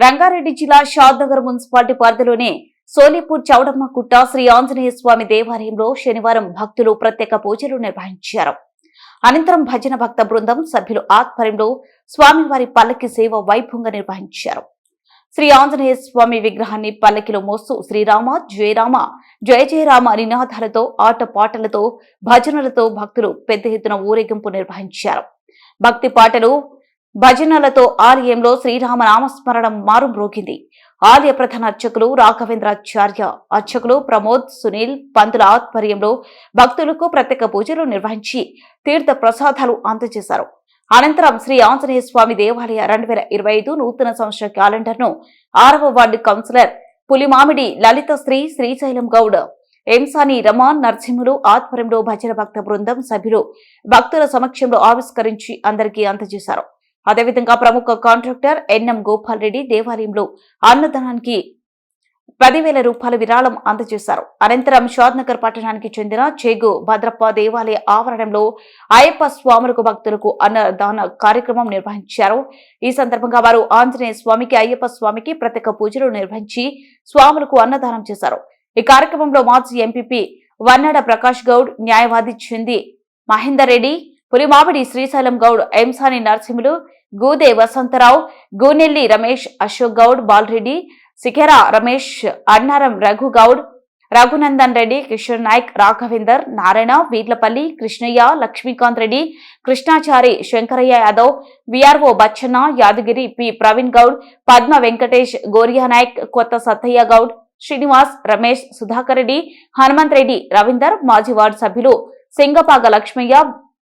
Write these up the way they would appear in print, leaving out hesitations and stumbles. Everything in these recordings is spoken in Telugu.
రంగారెడ్డి జిల్లా షాద్నగర్ మున్సిపాలిటీ పరిధిలోని సోలిపూర్ చౌడమ్మ గుట్ట శ్రీ ఆంజనేయ స్వామి దేవాలయంలో శనివారం భక్తులు ప్రత్యేక పూజలు నిర్వహించారు. అనంతరం భజన భక్త బృందం సభ్యులు ఆధ్వర్యంలో స్వామివారి పల్లకి సేవ వైభవంగా నిర్వహించారు. శ్రీ ఆంజనేయ స్వామి విగ్రహాన్ని పల్లకిలో మోస్తూ శ్రీరామ జయరామ జయ జయరామ నినాదాలతో ఆటపాటలతో భజనలతో భక్తులు పెద్ద ఎత్తున ఊరేగింపు నిర్వహించారు. భక్తి పాటలు భజనలతో ఆలయంలో శ్రీరామ నామస్మరణం మారుమ్రోగింది. ఆలయ ప్రధాన అర్చకులు రాఘవేంద్రాచార్య, అర్చకులు ప్రమోద్, సునీల్ పంతుల ఆధ్వర్యంలో భక్తులకు ప్రత్యేక పూజలు నిర్వహించి తీర్థ ప్రసాదాలు అందజేశారు. అనంతరం శ్రీ ఆంజనేయ స్వామి దేవాలయ 2025 నూతన సంవత్సర క్యాలెండర్ ను 6వ వార్డు కౌన్సిలర్ పులిమామిడి లలిత శ్రీశైలం గౌడ్, ఎంసాని రమాన్ నరసింహులు ఆధ్వర్యంలో భజన భక్త బృందం సభ్యులు భక్తుల సమక్షంలో ఆవిష్కరించి అందరికీ అందజేశారు. అదేవిధంగా ప్రముఖ కాంట్రాక్టర్ ఎన్ఎం గోపాల్ రెడ్డి దేవాలయంలో అన్నదానానికి 10,000 రూపాయల విరాళం అందజేశారు. అనంతరం షాద్నగర్ పట్టణానికి చెందిన చేగు భద్రప్ప దేవాలయ ఆవరణంలో అయ్యప్ప స్వాములకు భక్తులకు అన్నదాన కార్యక్రమం నిర్వహించారు. ఈ సందర్భంగా వారు ఆంజనేయ స్వామికి, అయ్యప్ప స్వామికి ప్రత్యేక పూజలు నిర్వహించి స్వాములకు అన్నదానం చేశారు. ఈ కార్యక్రమంలో మాజీ ఎంపీపీ వన్నాడ ప్రకాష్ గౌడ్, న్యాయవాది చెంది మహేందర్ రెడ్డి, పులిమామిడి శ్రీశైలం గౌడ్, ఎంసాని నరసింహులు, గూదే వసంతరావు, గూనెల్లి రమేష్, అశోక్ గౌడ్, బాలరెడ్డి, శిఖరా రమేష్, అన్నారం రఘు గౌడ్, రఘునందన్ రెడ్డి, కిషోర్ నాయక్, రాఘవేందర్, నారాయణ, వీర్లపల్లి, కృష్ణయ్య, లక్ష్మీకాంత్ రెడ్డి, కృష్ణాచారి, శంకరయ్య యాదవ్, విఆర్ఓ బచ్చన్న, యాదగిరి, పి ప్రవీణ్ గౌడ్, పద్మ వెంకటేష్, గోరియా నాయక్, కొత్త సత్తయ్య గౌడ్, శ్రీనివాస్, రమేష్, సుధాకర్ రెడ్డి, హనుమంత్ రెడ్డి, రవీందర్, మాజీ వార్డు సభ్యులు సింగపాగ లక్ష్మయ్య,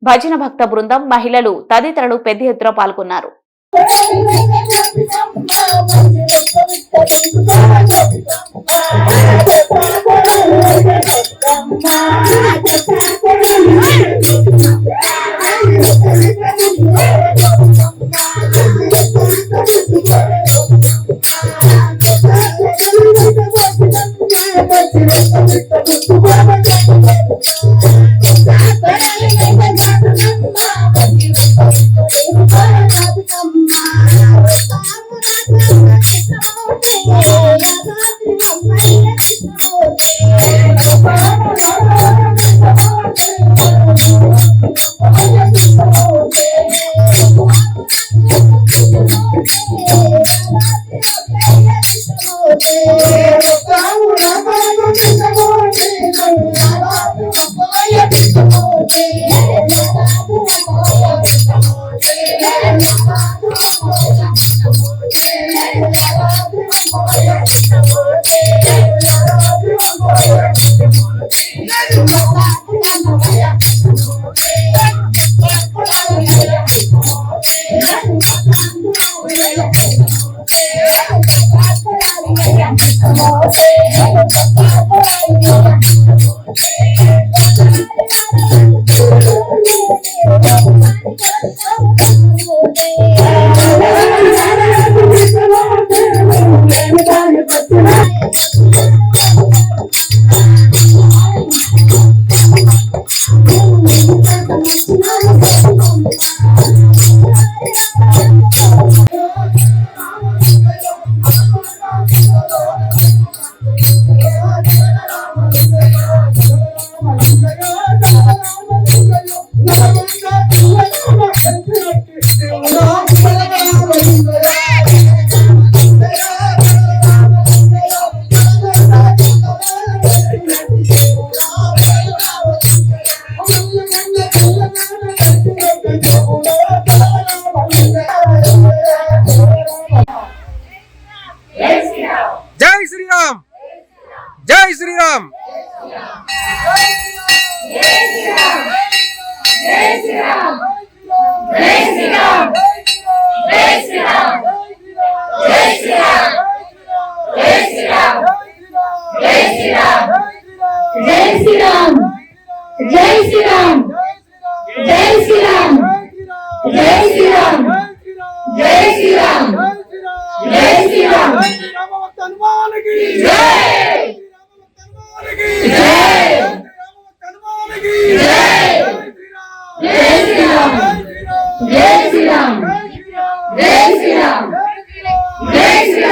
భజన భక్త బృందం, మహిళలు తదితరులు పెద్ద ఎత్తున పాల్గొన్నారు. జై శ్రీరామ్, జై శ్రీరామ్, జై శ్రీరామ్, జై శ్రీరామ్, జై శ్రీరామ్, జై శ్రీరామ్.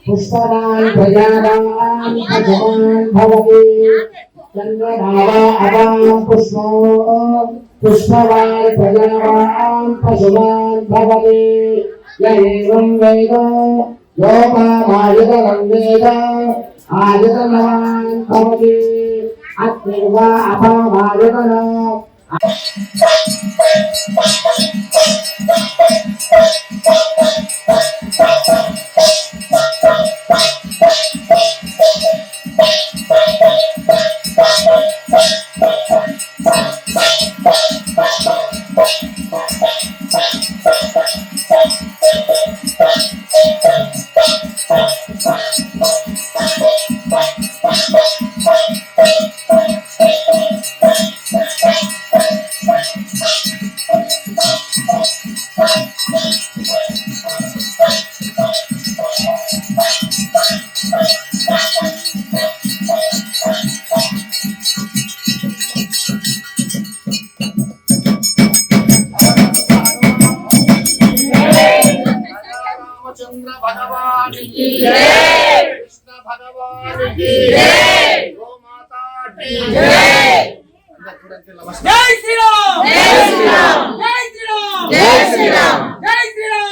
पुष्पवान् प्रजावान् भगवान् भवति चन्द्रभावा अवान् पुष्पवान् प्रजावान् पशुवान् भवति य एवं वेद लोकामायतनं वेद आयतनवान् भवति अग्निर्वा अपामायतनम् चंद्र भगवान की जय, कृष्ण भगवान की जय, गो माता की जय। जय श्री राम, जय श्री राम, जय श्री राम, जय श्री राम, जय श्री राम।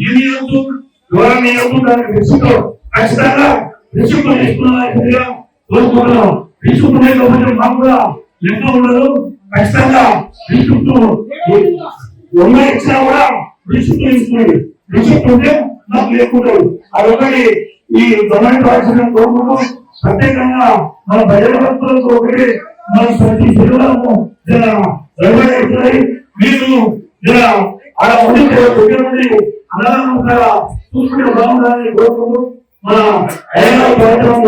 యూనియన్లు గవర్నమెంట్ దానికి రిస్క్ ఖచ్చితంగా రిస్క్ తీసుకున్నా కోరుకుంటున్నాం. రిస్క్ లేకపోతే మాకు కూడా లెక్క ఉండదు. ఖచ్చితంగా రిస్క్ ఉన్న ఇచ్చినా కూడా రిస్క్ ఇస్తుంది. రిస్క్ ఉంటే మాకు లేకుంటారు. అదొకటి ఈ గవర్నమెంట్ రాష్ట్రం కోరుకుంటూ ప్రత్యేకంగా మన ప్రజల భక్తులకు ఒకటి మన ప్రతి జిల్లాకు మీరు అలా ఉండి అన్నదానం చూసుకుంటే బాగుండాలని కోరుకుంటూ మన కార్యక్రమం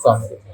Song.